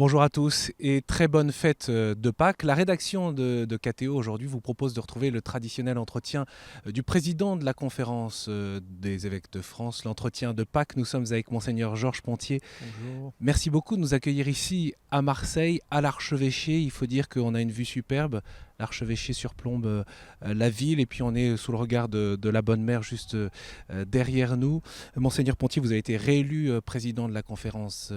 Bonjour à tous et très bonne fête de Pâques. La rédaction de KTO aujourd'hui vous propose de retrouver le traditionnel entretien du président de la conférence des évêques de France, l'entretien de Pâques. Nous sommes avec Monseigneur Georges Pontier. Bonjour. Merci beaucoup de nous accueillir ici à Marseille, à l'Archevêché. Il faut dire qu'on a une vue superbe. L'Archevêché surplombe la ville et puis on est sous le regard de la Bonne Mère juste derrière nous. Monseigneur Pontier, vous avez été réélu président de la conférence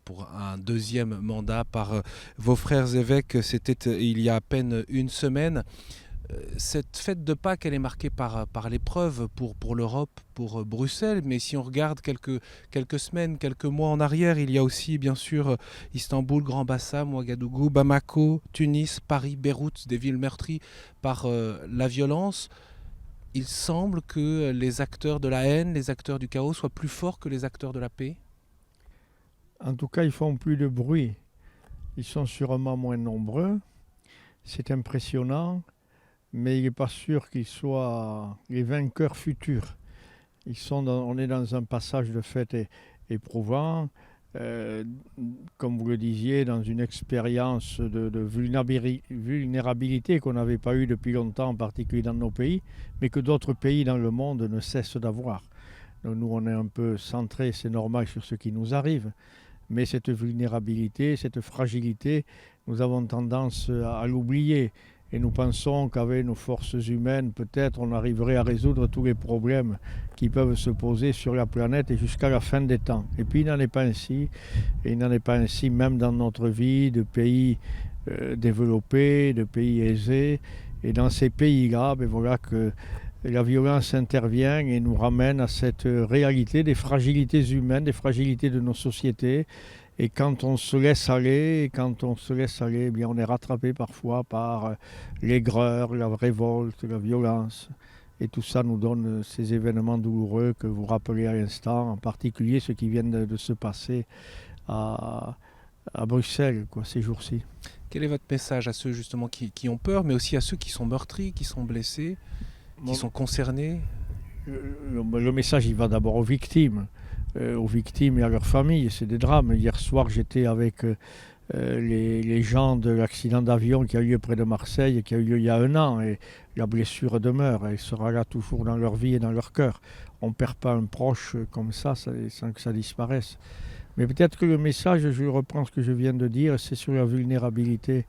pour un deuxième mandat par vos frères évêques. C'était il y a à peine une semaine. Cette fête de Pâques, elle est marquée par l'épreuve pour l'Europe, pour Bruxelles, mais si on regarde quelques semaines, quelques mois en arrière, il y a aussi bien sûr Istanbul, Grand Bassam, Ouagadougou, Bamako, Tunis, Paris, Beyrouth, des villes meurtries par la violence. Il semble que les acteurs de la haine, les acteurs du chaos soient plus forts que les acteurs de la paix. En tout cas, ils font plus de bruit. Ils sont sûrement moins nombreux. C'est impressionnant, mais il n'est pas sûr qu'ils soient les vainqueurs futurs. On est dans un passage de fête éprouvant, euh, comme vous le disiez, dans une expérience de vulnérabilité qu'on n'avait pas eue depuis longtemps, en particulier dans nos pays, mais que d'autres pays dans le monde ne cessent d'avoir. Donc nous, on est un peu centré, c'est normal, sur ce qui nous arrive. Mais cette vulnérabilité, cette fragilité, nous avons tendance à l'oublier. Et nous pensons qu'avec nos forces humaines, peut-être on arriverait à résoudre tous les problèmes qui peuvent se poser sur la planète et jusqu'à la fin des temps. Et puis il n'en est pas ainsi. Et il n'en est pas ainsi même dans notre vie de pays développés, de pays aisés. Et dans ces pays-là, ben voilà que la violence intervient et nous ramène à cette réalité des fragilités humaines, des fragilités de nos sociétés. Et quand on se laisse aller, eh bien on est rattrapé parfois par l'aigreur, la révolte, la violence. Et tout ça nous donne ces événements douloureux que vous rappelez à l'instant, en particulier ceux qui viennent de se passer à, à Bruxelles ces jours-ci. Quel est votre message à ceux justement qui ont peur, mais aussi à ceux qui sont meurtris, qui sont blessés, qui Mon- sont concernés? le message, il va d'abord aux victimes et à leurs familles. C'est des drames. Hier soir, j'étais avec les gens de l'accident d'avion qui a eu lieu près de Marseille, qui a eu lieu il y a un an. Et la blessure demeure. Elle sera là toujours dans leur vie et dans leur cœur. On ne perd pas un proche comme ça sans que ça disparaisse. Mais peut-être que le message, je reprends ce que je viens de dire, c'est sur la vulnérabilité.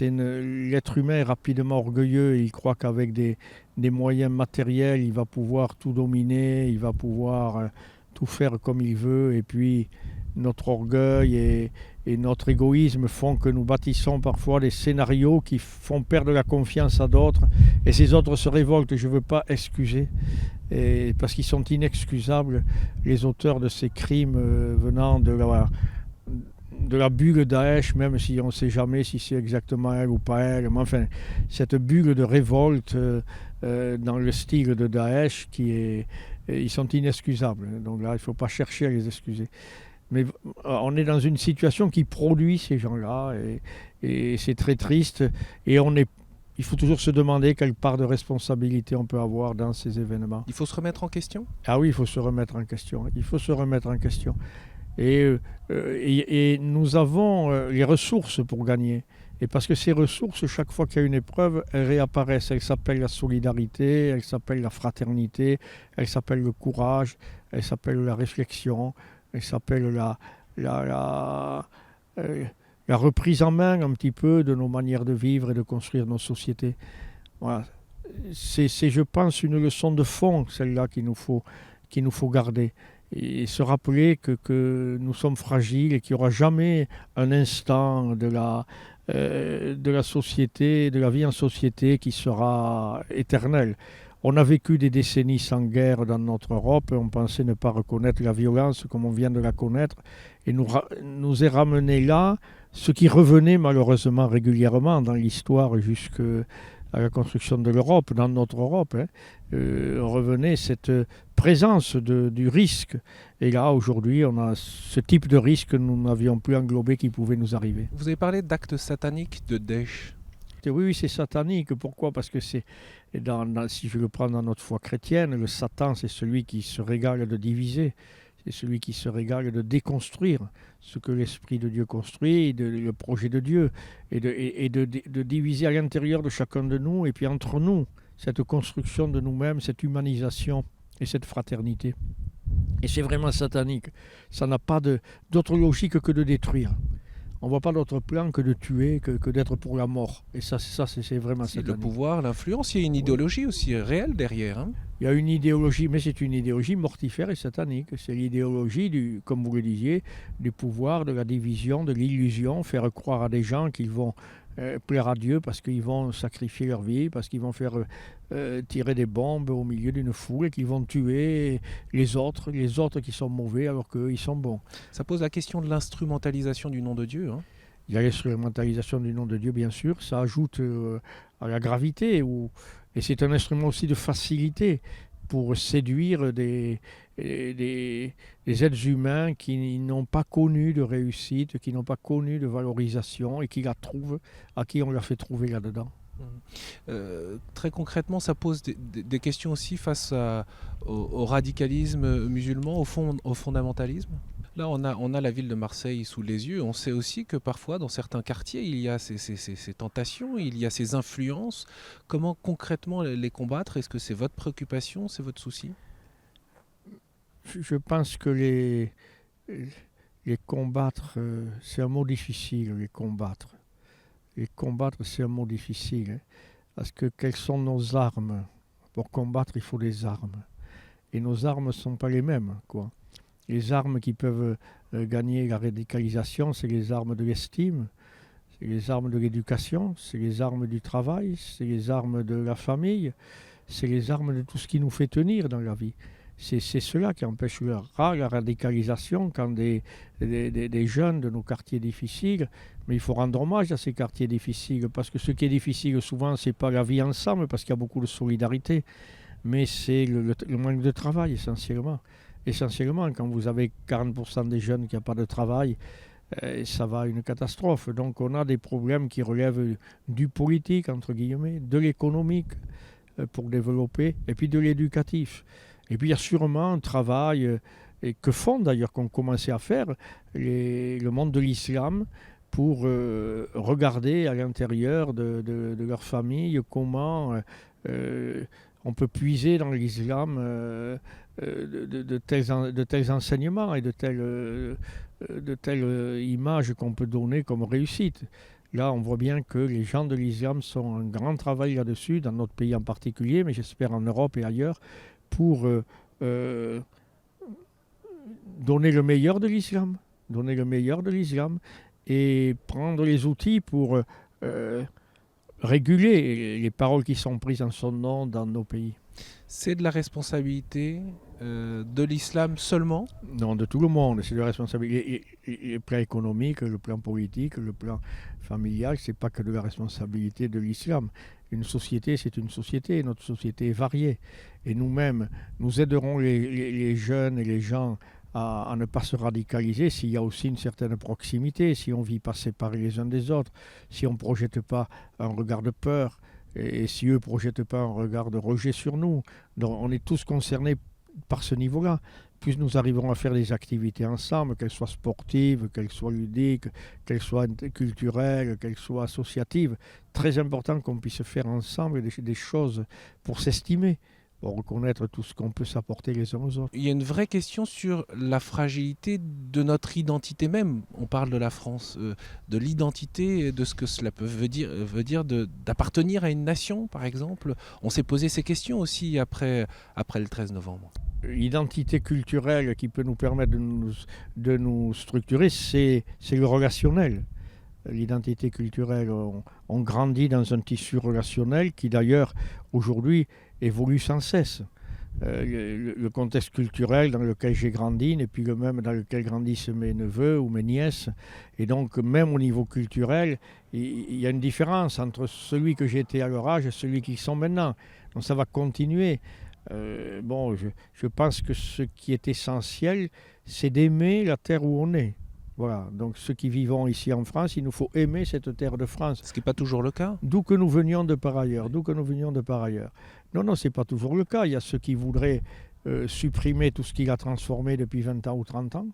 L'être humain est rapidement orgueilleux. Il croit qu'avec des moyens matériels, il va pouvoir tout dominer, il va pouvoir tout faire comme il veut. Et puis, notre orgueil et notre égoïsme font que nous bâtissons parfois des scénarios qui font perdre la confiance à d'autres. Et ces autres se révoltent. Je ne veux pas excuser. Parce qu'ils sont inexcusables, les auteurs de ces crimes venant de la bulle Daesh, même si on ne sait jamais si c'est exactement elle ou pas elle. Mais enfin, cette bulle de révolte dans le style de Daesh, ils sont inexcusables. Donc là, il ne faut pas chercher à les excuser. Mais on est dans une situation qui produit ces gens-là, et c'est très triste. Et il faut toujours se demander quelle part de responsabilité on peut avoir dans ces événements. Il faut se remettre en question? Ah oui, il faut se remettre en question. Il faut se remettre en question. Et nous avons les ressources pour gagner. Et parce que ces ressources, chaque fois qu'il y a une épreuve, elles réapparaissent. Elles s'appellent la solidarité, elles s'appellent la fraternité, elles s'appellent le courage, elles s'appellent la réflexion, elles s'appellent euh, la reprise en main un petit peu de nos manières de vivre et de construire nos sociétés. Voilà. C'est, je pense, une leçon de fond, celle-là, qu'il nous faut garder. Et se rappeler que nous sommes fragiles et qu'il n'y aura jamais un instant de la société, de la vie en société qui sera éternel. On a vécu des décennies sans guerre dans notre Europe et on pensait ne pas reconnaître la violence comme on vient de la connaître. Et nous est ramené là ce qui revenait malheureusement régulièrement dans l'histoire jusqu'à la construction de l'Europe, dans notre Europe. Revenait cette présence du risque. Et là, aujourd'hui, on a ce type de risque que nous n'avions plus englobé qui pouvait nous arriver. Vous avez parlé d'actes sataniques de Daesh. Oui, oui, c'est satanique. Pourquoi? Parce que si je le prends dans notre foi chrétienne, le Satan, c'est celui qui se régale de diviser. C'est celui qui se régale de déconstruire ce que l'Esprit de Dieu construit, le projet de Dieu, et de diviser à l'intérieur de chacun de nous, et puis entre nous, cette construction de nous-mêmes, cette humanisation et cette fraternité. Et c'est vraiment satanique. Ça n'a pas d'autre logique que de détruire. On ne voit pas d'autre plan que de tuer, que d'être pour la mort. Et ça c'est vraiment C'est le satanique. pouvoir, l'influence, il y a une idéologie aussi réelle derrière. Hein. Il y a une idéologie, mais c'est une idéologie mortifère et satanique. C'est l'idéologie, comme vous le disiez, du pouvoir, de la division, de l'illusion, faire croire à des gens qu'ils vont plaire à Dieu parce qu'ils vont sacrifier leur vie, parce qu'ils vont faire tirer des bombes au milieu d'une foule et qu'ils vont tuer les autres qui sont mauvais alors qu'eux, ils sont bons. Ça pose la question de l'instrumentalisation du nom de Dieu. Hein. Il y a l'instrumentalisation du nom de Dieu, bien sûr. Ça ajoute à la gravité. Et c'est un instrument aussi de facilité pour séduire des êtres humains qui n'ont pas connu de réussite, qui n'ont pas connu de valorisation et qui la trouvent, à qui on leur fait trouver là-dedans. Très concrètement, ça pose des questions aussi face au radicalisme musulman, au fondamentalisme. Là, on a la ville de Marseille sous les yeux. On sait aussi que parfois, dans certains quartiers, il y a ces tentations, il y a ces influences. Comment concrètement les combattre? Est-ce que c'est votre préoccupation, c'est votre souci? Je pense que les combattre, c'est un mot difficile, les combattre. Les combattre, c'est un mot difficile. Hein, parce que quelles sont nos armes? Pour combattre, il faut des armes. Et nos armes ne sont pas les mêmes, quoi. Les armes qui peuvent gagner la radicalisation, c'est les armes de l'estime, c'est les armes de l'éducation, c'est les armes du travail, c'est les armes de la famille, c'est les armes de tout ce qui nous fait tenir dans la vie. C'est cela qui empêchera la radicalisation quand des jeunes de nos quartiers difficiles, mais il faut rendre hommage à ces quartiers difficiles, parce que ce qui est difficile souvent, ce n'est pas la vie ensemble, parce qu'il y a beaucoup de solidarité, mais c'est le manque de travail essentiellement. Essentiellement, quand vous avez 40% des jeunes qui n'ont pas de travail, ça va à une catastrophe. Donc on a des problèmes qui relèvent du politique, entre guillemets, de l'économique pour développer, et puis de l'éducatif. Et puis il y a sûrement un travail, et que font d'ailleurs, qu'ont commencé à faire le monde de l'islam pour regarder à l'intérieur de leur famille comment on peut puiser dans l'islam de tels enseignements et de telles images qu'on peut donner comme réussite. Là, on voit bien que les gens de l'islam sont un grand travail là-dessus, dans notre pays en particulier, mais j'espère en Europe et ailleurs, pour donner le meilleur de l'islam, et prendre les outils pour réguler les paroles qui sont prises en son nom dans nos pays. C'est de la responsabilité de l'islam seulement? Non, de tout le monde. C'est de la responsabilité. Le plan économique, le plan politique, le plan familial, c'est pas que de la responsabilité de l'islam. Une société, c'est une société. Notre société est variée. Et nous-mêmes, nous aiderons les jeunes et les gens à ne pas se radicaliser s'il y a aussi une certaine proximité, si on ne vit pas séparés les uns des autres, si on ne projette pas un regard de peur, et si eux ne projettent pas un regard de rejet sur nous. Donc on est tous concernés par ce niveau-là. Plus nous arriverons à faire des activités ensemble, qu'elles soient sportives, qu'elles soient ludiques, qu'elles soient culturelles, qu'elles soient associatives, très important qu'on puisse faire ensemble des choses pour s'estimer, pour reconnaître tout ce qu'on peut s'apporter les uns aux autres. Il y a une vraie question sur la fragilité de notre identité même. On parle de la France, de l'identité, et de ce que cela veut dire d'appartenir à une nation, par exemple. On s'est posé ces questions aussi après le 13 novembre. L'identité culturelle qui peut nous permettre de nous structurer, c'est le relationnel. L'identité culturelle, on grandit dans un tissu relationnel qui d'ailleurs aujourd'hui évolue sans cesse. Le contexte culturel dans lequel j'ai grandi n'est plus le même dans lequel grandissent mes neveux ou mes nièces. Et donc même au niveau culturel, il y a une différence entre celui que j'étais à leur âge et celui qu'ils sont maintenant. Donc ça va continuer. Je pense que ce qui est essentiel, c'est d'aimer la terre où on est. Voilà, donc ceux qui vivons ici en France, il nous faut aimer cette terre de France. Ce qui n'est pas toujours le cas. D'où que nous venions de par ailleurs, Non, ce n'est pas toujours le cas. Il y a ceux qui voudraient supprimer tout ce qu'il a transformé depuis 20 ans ou 30 ans.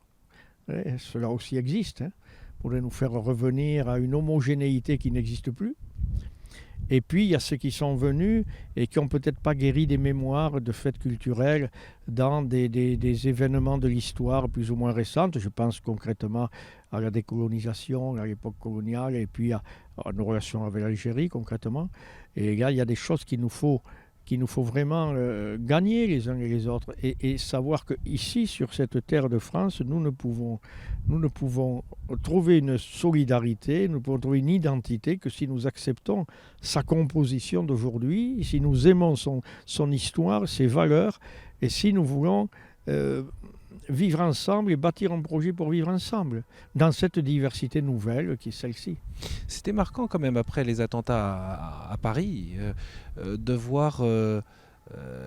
Et cela aussi existe. Hein. Pourrait nous faire revenir à une homogénéité qui n'existe plus. Et puis, il y a ceux qui sont venus et qui n'ont peut-être pas guéri des mémoires de faits culturels dans des événements de l'histoire plus ou moins récentes. Je pense concrètement à la décolonisation, à l'époque coloniale, et puis à nos relations avec l'Algérie concrètement. Et là, il y a des choses qu'il nous faut vraiment gagner les uns et les autres et savoir qu'ici, sur cette terre de France, nous ne pouvons trouver une solidarité, nous pouvons trouver une identité que si nous acceptons sa composition d'aujourd'hui, si nous aimons son histoire, ses valeurs, et si nous voulons vivre ensemble et bâtir un projet pour vivre ensemble, dans cette diversité nouvelle qui est celle-ci. C'était marquant quand même après les attentats à Paris de voir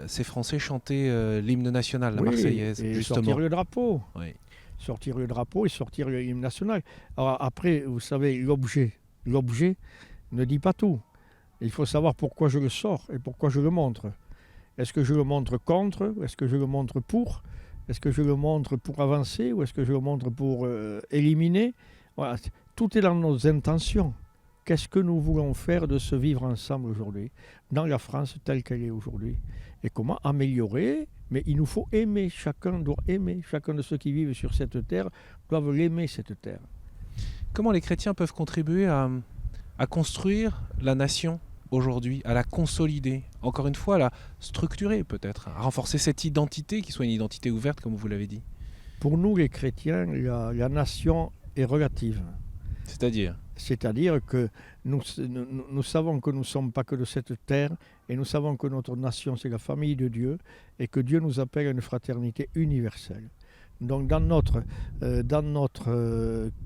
ces Français chanter l'hymne national, la Marseillaise, et justement. sortir le drapeau. Oui. Sortir le drapeau et sortir l'hymne national. Alors après, vous savez, l'objet ne dit pas tout. Il faut savoir pourquoi je le sors et pourquoi je le montre. Est-ce que je le montre contre? Est-ce que je le montre pour? Est-ce que je le montre pour avancer ou est-ce que je le montre pour éliminer? Voilà. Tout est dans nos intentions. Qu'est-ce que nous voulons faire de ce vivre ensemble aujourd'hui, dans la France telle qu'elle est aujourd'hui? Et comment améliorer? Mais il nous faut aimer, chacun doit aimer. Chacun de ceux qui vivent sur cette terre doivent l'aimer, cette terre. Comment les chrétiens peuvent contribuer à construire la nation aujourd'hui, à la consolider, encore une fois, à la structurer peut-être, à renforcer cette identité qui soit une identité ouverte, comme vous l'avez dit? Pour nous, les chrétiens, la nation est relative. C'est-à-dire que nous savons que nous ne sommes pas que de cette terre et nous savons que notre nation, c'est la famille de Dieu et que Dieu nous appelle à une fraternité universelle. Donc dans notre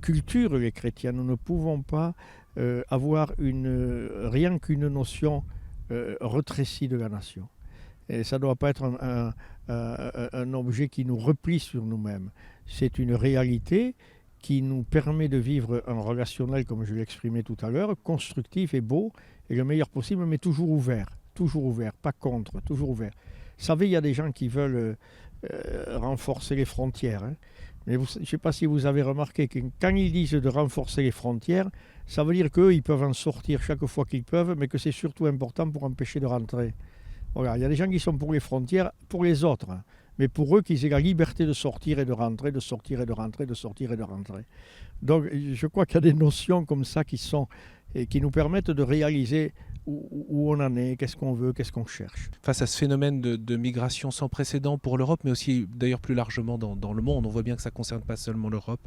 culture, les chrétiens, nous ne pouvons pas avoir rien qu'une notion rétrécie de la nation. Et ça ne doit pas être un objet qui nous replie sur nous-mêmes. C'est une réalité qui nous permet de vivre un relationnel, comme je l'exprimais tout à l'heure, constructif et beau, et le meilleur possible, mais toujours ouvert, pas contre, toujours ouvert. Vous savez, il y a des gens qui veulent renforcer les frontières, hein. Mais je ne sais pas si vous avez remarqué que quand ils disent de renforcer les frontières, ça veut dire qu'eux, ils peuvent en sortir chaque fois qu'ils peuvent, mais que c'est surtout important pour empêcher de rentrer. Voilà, il y a des gens qui sont pour les frontières, pour les autres, hein. Mais pour eux, qu'ils aient la liberté de sortir et de rentrer, de sortir et de rentrer, de sortir et de rentrer. Donc, je crois qu'il y a des notions comme ça qui nous permettent de réaliser où on en est, qu'est-ce qu'on veut, qu'est-ce qu'on cherche. Face à ce phénomène de migration sans précédent pour l'Europe, mais aussi d'ailleurs plus largement dans le monde, on voit bien que ça ne concerne pas seulement l'Europe.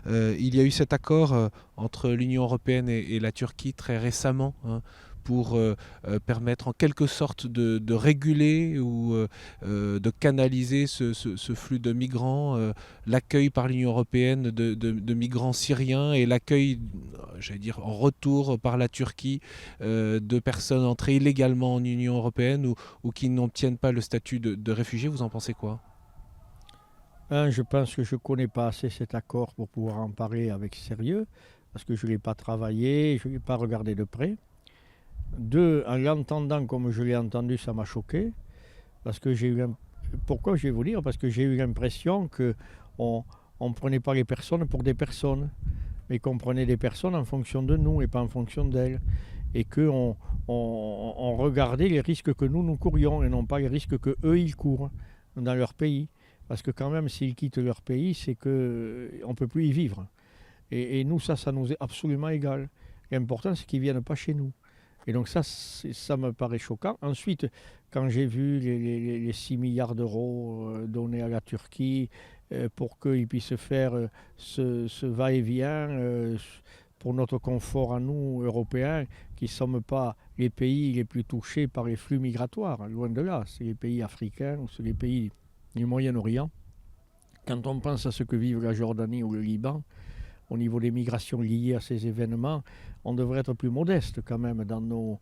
Il y a eu cet accord entre l'Union européenne et la Turquie très récemment, hein, pour permettre en quelque sorte de réguler ou de canaliser ce flux de migrants, l'accueil par l'Union européenne de migrants syriens et l'accueil, j'allais dire, en retour par la Turquie de personnes entrées illégalement en Union européenne ou qui n'obtiennent pas le statut de réfugiés. Vous en pensez quoi? Je pense que je ne connais pas assez cet accord pour pouvoir en parler avec sérieux, parce que je ne l'ai pas travaillé, je ne l'ai pas regardé de près. Deux, en l'entendant comme je l'ai entendu, ça m'a choqué. Parce que pourquoi je vais vous dire? Parce que j'ai eu l'impression qu'on ne prenait pas les personnes pour des personnes, mais qu'on prenait des personnes en fonction de nous et pas en fonction d'elles. Et qu'on regardait les risques que nous courions et non pas les risques qu'eux, ils courent dans leur pays. Parce que quand même, s'ils quittent leur pays, c'est qu'on ne peut plus y vivre. Et nous, ça nous est absolument égal. L'important, c'est qu'ils ne viennent pas chez nous. Et donc ça me paraît choquant. Ensuite, quand j'ai vu les 6 milliards d'euros donnés à la Turquie pour qu'ils puissent faire ce va-et-vient pour notre confort à nous, Européens, qui ne sommes pas les pays les plus touchés par les flux migratoires, loin de là, c'est les pays africains, c'est les pays du Moyen-Orient. Quand on pense à ce que vivent la Jordanie ou le Liban, au niveau des migrations liées à ces événements, on devrait être plus modeste quand même dans nos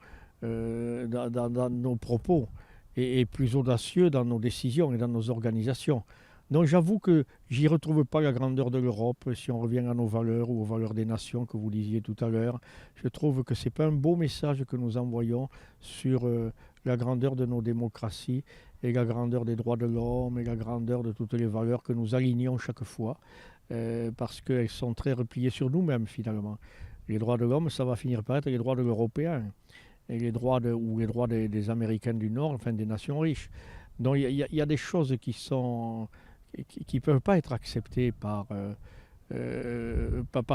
propos et plus audacieux dans nos décisions et dans nos organisations. Donc j'avoue que j'y retrouve pas la grandeur de l'Europe si on revient à nos valeurs ou aux valeurs des nations que vous disiez tout à l'heure. Je trouve que c'est pas un beau message que nous envoyons sur la grandeur de nos démocraties et la grandeur des droits de l'homme et la grandeur de toutes les valeurs que nous alignons chaque fois, parce qu'elles sont très repliées sur nous-mêmes finalement. Les droits de l'homme, ça va finir par être les droits de l'Européen et les droits ou les droits des Américains du Nord, enfin des nations riches. Donc il y a des choses qui peuvent pas être acceptées par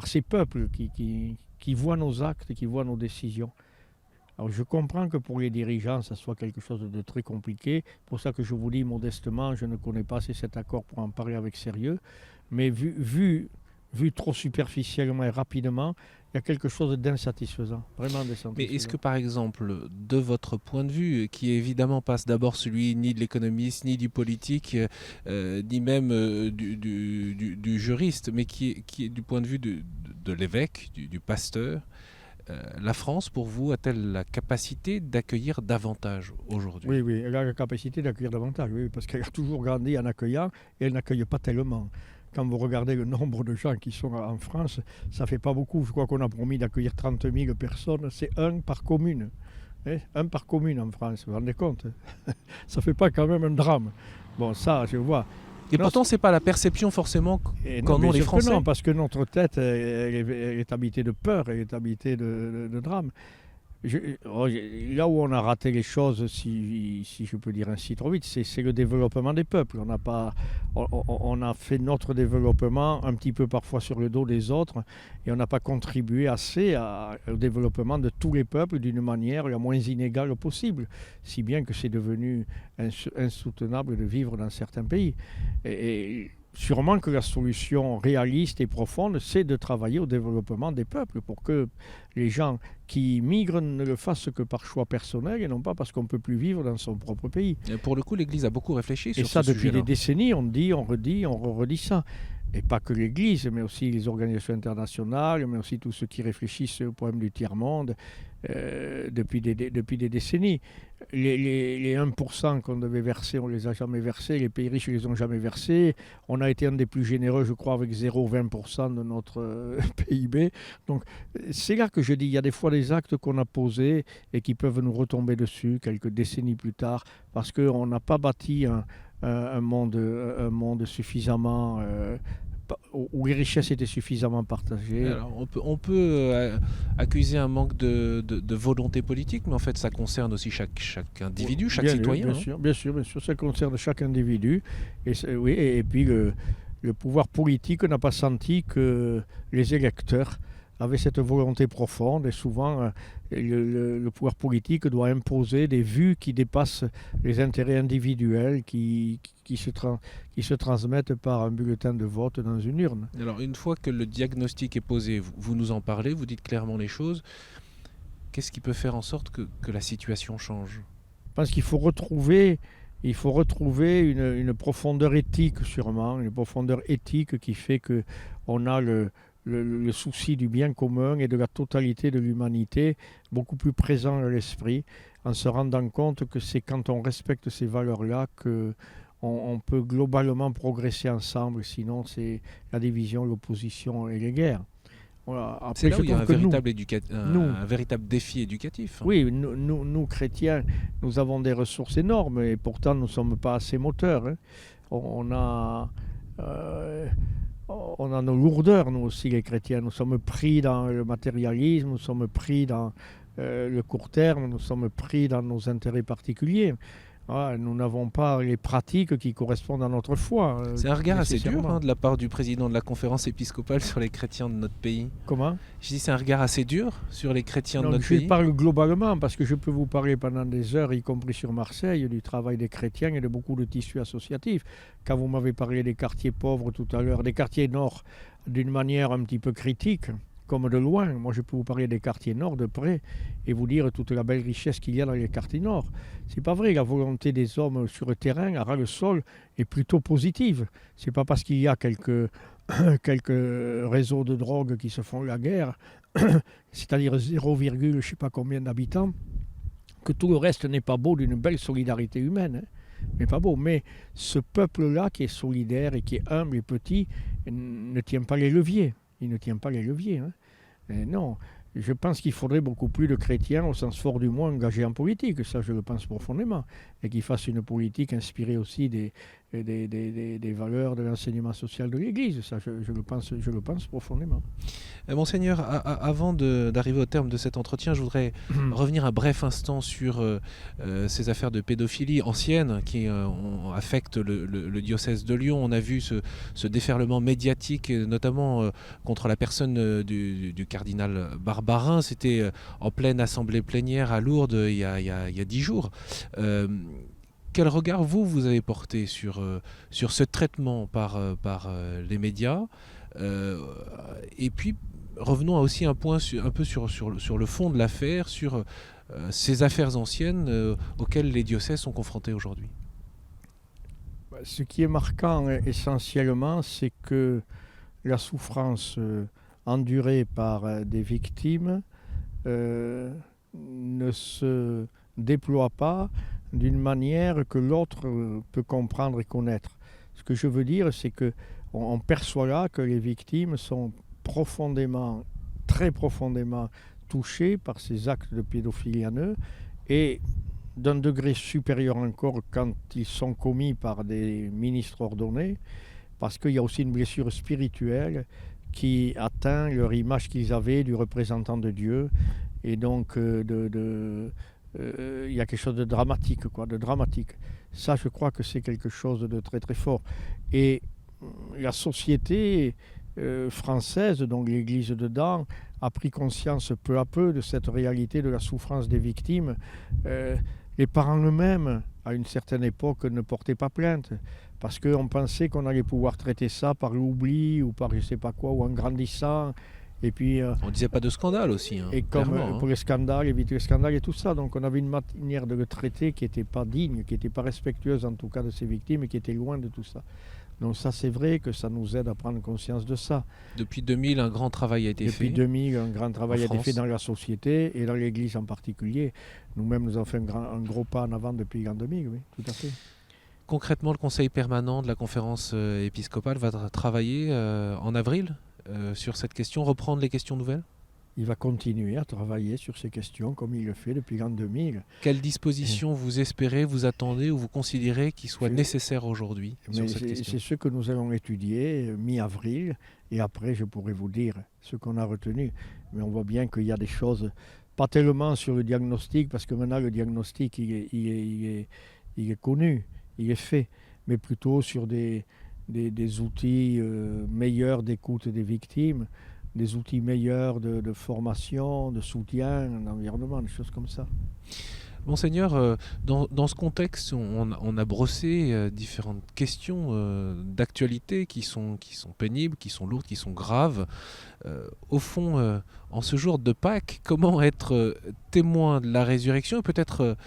ces peuples qui voient nos actes, qui voient nos décisions. Alors je comprends que pour les dirigeants, ça soit quelque chose de très compliqué. C'est pour ça que je vous dis modestement, je ne connais pas assez cet accord pour en parler avec sérieux. Mais vu trop superficiellement et rapidement, il y a quelque chose d'insatisfaisant, vraiment d'insatisfaisant. Mais est-ce que par exemple, de votre point de vue, qui évidemment passe d'abord celui ni de l'économiste, ni du politique, ni même du juriste, mais qui est du point de vue de l'évêque, du pasteur, la France, pour vous, a-t-elle la capacité d'accueillir davantage aujourd'hui? Oui, oui, elle a la capacité d'accueillir davantage, oui, parce qu'elle a toujours grandi en accueillant et elle n'accueille pas tellement. Quand vous regardez le nombre de gens qui sont en France, ça ne fait pas beaucoup. Je crois qu'on a promis d'accueillir 30 000 personnes, c'est un par commune. Un par commune en France, vous vous rendez compte? Ça ne fait pas quand même un drame. Bon, ça, je vois. Et pourtant, ce n'est pas la perception forcément qu'en ont les Français. Non, parce que notre tête, elle est habitée de peur, elle est habitée de drame. Là où on a raté les choses, si je peux dire ainsi trop vite, c'est le développement des peuples. On a fait notre développement un petit peu parfois sur le dos des autres et on n'a pas contribué assez au développement de tous les peuples d'une manière la moins inégale possible, si bien que c'est devenu insoutenable de vivre dans certains pays. Et sûrement que la solution réaliste et profonde, c'est de travailler au développement des peuples pour que les gens qui migrent ne le fassent que par choix personnel et non pas parce qu'on ne peut plus vivre dans son propre pays. Et pour le coup, l'Église a beaucoup réfléchi sur ce sujet. Et ça, depuis des sujet-là. décennies, on dit, on redit, on redit ça. Et pas que l'Église, mais aussi les organisations internationales, mais aussi tous ceux qui réfléchissent au problème du tiers-monde depuis des décennies. Les 1% qu'on devait verser, on ne les a jamais versés. Les pays riches ne les ont jamais versés. On a été un des plus généreux, je crois, avec 0,20% de notre PIB. Donc c'est là que je dis, il y a des fois des actes qu'on a posés et qui peuvent nous retomber dessus quelques décennies plus tard, parce qu'on n'a pas bâti un monde suffisamment où les richesses étaient suffisamment partagées. Alors, on peut accuser un manque de volonté politique, mais en fait ça concerne aussi chaque individu, chaque citoyen. Bien sûr, ça concerne chaque individu. Et puis le pouvoir politique n'a pas senti que les électeurs avaient cette volonté profonde, et souvent le pouvoir politique doit imposer des vues qui dépassent les intérêts individuels qui se transmettent par un bulletin de vote dans une urne. Alors une fois que le diagnostic est posé, vous nous en parlez, vous dites clairement les choses. Qu'est-ce qui peut faire en sorte que la situation change? Je pense qu'il faut retrouver une profondeur éthique, sûrement, une profondeur éthique qui fait qu'on a le souci du bien commun et de la totalité de l'humanité beaucoup plus présent à l'esprit, en se rendant compte que c'est quand on respecte ces valeurs-là qu'on peut globalement progresser ensemble, sinon c'est la division, l'opposition et les guerres. Voilà. Après, c'est là où il y a un véritable défi éducatif. Oui, nous, chrétiens, nous avons des ressources énormes et pourtant nous ne sommes pas assez moteurs. On a nos lourdeurs, nous aussi, les chrétiens. Nous sommes pris dans le matérialisme, nous sommes pris dans le court terme, nous sommes pris dans nos intérêts particuliers. Voilà, nous n'avons pas les pratiques qui correspondent à notre foi. C'est un regard assez dur de la part du président de la conférence épiscopale sur les chrétiens de notre pays. Comment ? Je dis c'est un regard assez dur sur les chrétiens de notre pays. Je parle globalement parce que je peux vous parler pendant des heures, y compris sur Marseille, du travail des chrétiens et de beaucoup de tissus associatifs. Quand vous m'avez parlé des quartiers pauvres tout à l'heure, des quartiers nord d'une manière un petit peu critique, comme de loin. Moi, je peux vous parler des quartiers nord de près et vous dire toute la belle richesse qu'il y a dans les quartiers nord. C'est pas vrai, la volonté des hommes sur le terrain, à ras le sol, est plutôt positive. C'est pas parce qu'il y a quelques réseaux de drogue qui se font la guerre, c'est-à-dire 0, je sais pas combien d'habitants, que tout le reste n'est pas beau d'une belle solidarité humaine. Mais pas beau. Mais ce peuple-là qui est solidaire et qui est humble et petit ne tient pas les leviers. Il ne tient pas les leviers. Non, Je pense qu'il faudrait beaucoup plus de chrétiens, au sens fort du mot, engagés en politique. Ça, je le pense profondément. Et qu'ils fassent une politique inspirée aussi des valeurs de l'enseignement social de l'Église. Ça, je le pense profondément. Monseigneur, avant d'arriver au terme de cet entretien, je voudrais revenir un bref instant sur ces affaires de pédophilie anciennes qui affectent le diocèse de Lyon. On a vu ce déferlement médiatique, notamment contre la personne du cardinal Barbarin. C'était en pleine assemblée plénière à Lourdes il y a 10 jours. Quel regard vous avez porté sur ce traitement par les médias et puis revenons aussi un peu sur le fond de l'affaire, sur ces affaires anciennes auxquelles les diocèses sont confrontés aujourd'hui. Ce qui est marquant essentiellement, c'est que la souffrance endurée par des victimes ne se déploie pas d'une manière que l'autre peut comprendre et connaître. Ce que je veux dire, c'est qu'on perçoit là que les victimes sont profondément, très profondément touchées par ces actes de pédophilie en eux, et d'un degré supérieur encore quand ils sont commis par des ministres ordonnés, parce qu'il y a aussi une blessure spirituelle qui atteint leur image qu'ils avaient du représentant de Dieu, et donc il y a quelque chose de dramatique, de dramatique. Ça, je crois que c'est quelque chose de très très fort. Et la société française, donc l'Église dedans, a pris conscience peu à peu de cette réalité de la souffrance des victimes. Les parents eux-mêmes, à une certaine époque, ne portaient pas plainte, parce qu'on pensait qu'on allait pouvoir traiter ça par l'oubli, ou par je ne sais pas quoi, ou en grandissant. Et puis, on ne disait pas de scandale aussi. Et comme pour les scandales, éviter les scandales et tout ça. Donc on avait une manière de le traiter qui n'était pas digne, qui n'était pas respectueuse en tout cas de ces victimes, et qui était loin de tout ça. Donc ça, c'est vrai que ça nous aide à prendre conscience de ça. Depuis 2000, un grand travail a été fait. Depuis 2000, un grand travail a été fait dans la société et dans l'Église en particulier. Nous-mêmes, nous avons fait un gros pas en avant depuis l'an 2000, oui, tout à fait. Concrètement, le Conseil permanent de la conférence épiscopale va travailler en avril sur cette question, reprendre les questions nouvelles ? Il va continuer à travailler sur ces questions comme il le fait depuis l'an 2000. Quelles dispositions vous espérez, vous attendez ou vous considérez qui soient nécessaires aujourd'hui sur cette question ? C'est ce que nous allons étudier mi-avril, et après je pourrai vous dire ce qu'on a retenu. Mais on voit bien qu'il y a des choses, pas tellement sur le diagnostic, parce que maintenant le diagnostic il est connu, il est fait, mais plutôt sur des outils meilleurs d'écoute des victimes, des outils meilleurs de formation, de soutien, d'environnement, des choses comme ça. Monseigneur, dans ce contexte, on a brossé différentes questions d'actualité qui sont pénibles, qui sont lourdes, qui sont graves. Au fond, en ce jour de Pâques, comment être témoin de la résurrection et peut-être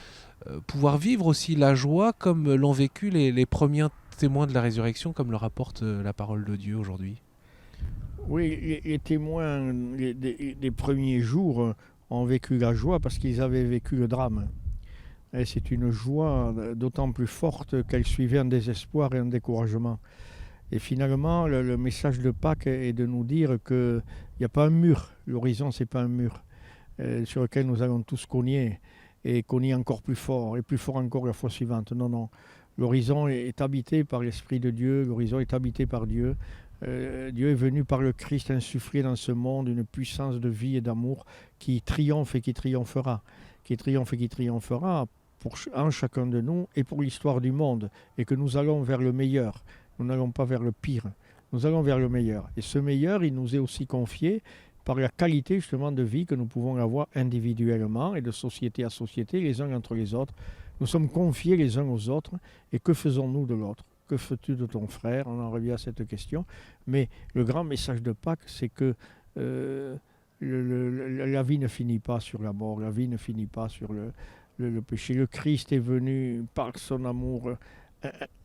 pouvoir vivre aussi la joie comme l'ont vécu les premiers témoins de la résurrection, comme le rapporte la parole de Dieu aujourd'hui ? Oui, les témoins des premiers jours ont vécu la joie parce qu'ils avaient vécu le drame. Et c'est une joie d'autant plus forte qu'elle suivait un désespoir et un découragement. Et finalement, le message de Pâques est de nous dire qu'il n'y a pas un mur. L'horizon, ce n'est pas un mur sur lequel nous allons tous cogner, et cogner encore plus fort, et plus fort encore la fois suivante. Non, non. L'horizon est habité par l'Esprit de Dieu, l'horizon est habité par Dieu. Dieu est venu par le Christ insuffler dans ce monde une puissance de vie et d'amour qui triomphe et qui triomphera. Qui triomphe et qui triomphera en chacun de nous et pour l'histoire du monde. Et que nous allons vers le meilleur. Nous n'allons pas vers le pire. Nous allons vers le meilleur. Et ce meilleur, il nous est aussi confié par la qualité justement de vie que nous pouvons avoir individuellement et de société à société, les uns entre les autres. Nous sommes confiés les uns aux autres. Et que faisons-nous de l'autre ? Que fais-tu de ton frère ? On en revient à cette question. Mais le grand message de Pâques, c'est que la vie ne finit pas sur la mort, la vie ne finit pas sur le péché. Le Christ est venu par son amour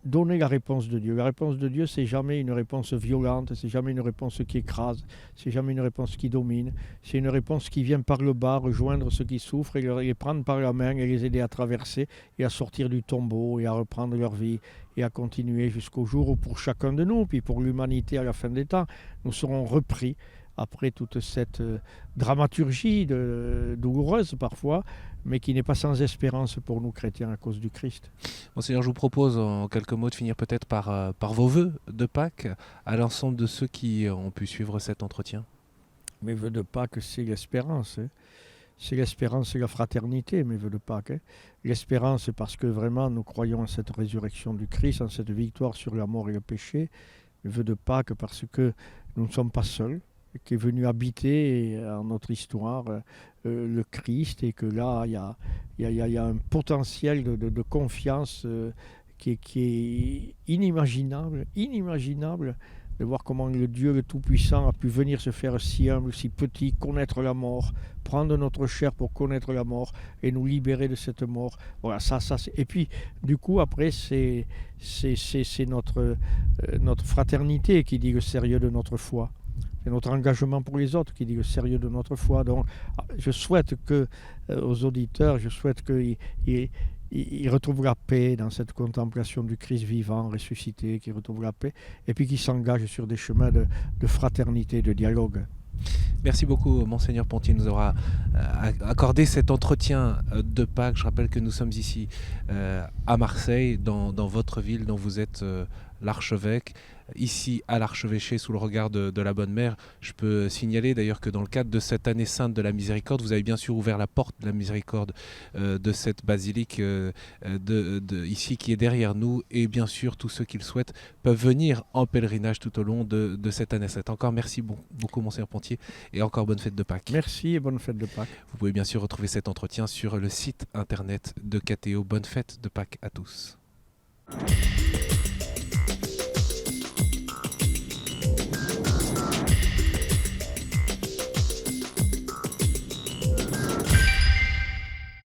donner la réponse de Dieu. La réponse de Dieu, c'est jamais une réponse violente, c'est jamais une réponse qui écrase, c'est jamais une réponse qui domine. C'est une réponse qui vient par le bas rejoindre ceux qui souffrent et les prendre par la main et les aider à traverser et à sortir du tombeau et à reprendre leur vie et à continuer jusqu'au jour où pour chacun de nous, puis pour l'humanité à la fin des temps, nous serons repris après toute cette dramaturgie douloureuse parfois, mais qui n'est pas sans espérance pour nous chrétiens à cause du Christ. Monseigneur, je vous propose en quelques mots de finir peut-être par vos vœux de Pâques à l'ensemble de ceux qui ont pu suivre cet entretien. Mes vœux de Pâques, c'est l'espérance. C'est l'espérance et la fraternité, mes vœux de Pâques. L'espérance, c'est parce que vraiment nous croyons en cette résurrection du Christ, en cette victoire sur la mort et le péché. Mes vœux de Pâques parce que nous ne sommes pas seuls, qui est venu habiter en notre histoire le Christ, et que là, il y a un potentiel de confiance qui est inimaginable, de voir comment le Dieu le Tout-Puissant a pu venir se faire si humble, si petit, connaître la mort, prendre notre chair pour connaître la mort et nous libérer de cette mort. Voilà, et puis, du coup, après, c'est notre fraternité qui dit le sérieux de notre foi. C'est notre engagement pour les autres qui dit le sérieux de notre foi. Donc, je souhaite aux auditeurs, je souhaite qu'ils retrouvent la paix dans cette contemplation du Christ vivant, ressuscité, qu'ils retrouvent la paix, et puis qu'ils s'engagent sur des chemins de fraternité, de dialogue. Merci beaucoup, Monseigneur Pontier, de nous avoir accordé cet entretien de Pâques. Je rappelle que nous sommes ici à Marseille, dans votre ville dont vous êtes l'archevêque, ici à l'archevêché sous le regard de la Bonne Mère. Je peux signaler d'ailleurs que dans le cadre de cette année sainte de la miséricorde, vous avez bien sûr ouvert la porte de la miséricorde de cette basilique ici qui est derrière nous, et bien sûr tous ceux qui le souhaitent peuvent venir en pèlerinage tout au long de cette année sainte. Encore merci beaucoup, Monseigneur Pontier, et encore bonne fête de Pâques. Merci et bonne fête de Pâques. Vous pouvez bien sûr retrouver cet entretien sur le site internet de KTO. Bonne fête de Pâques à tous.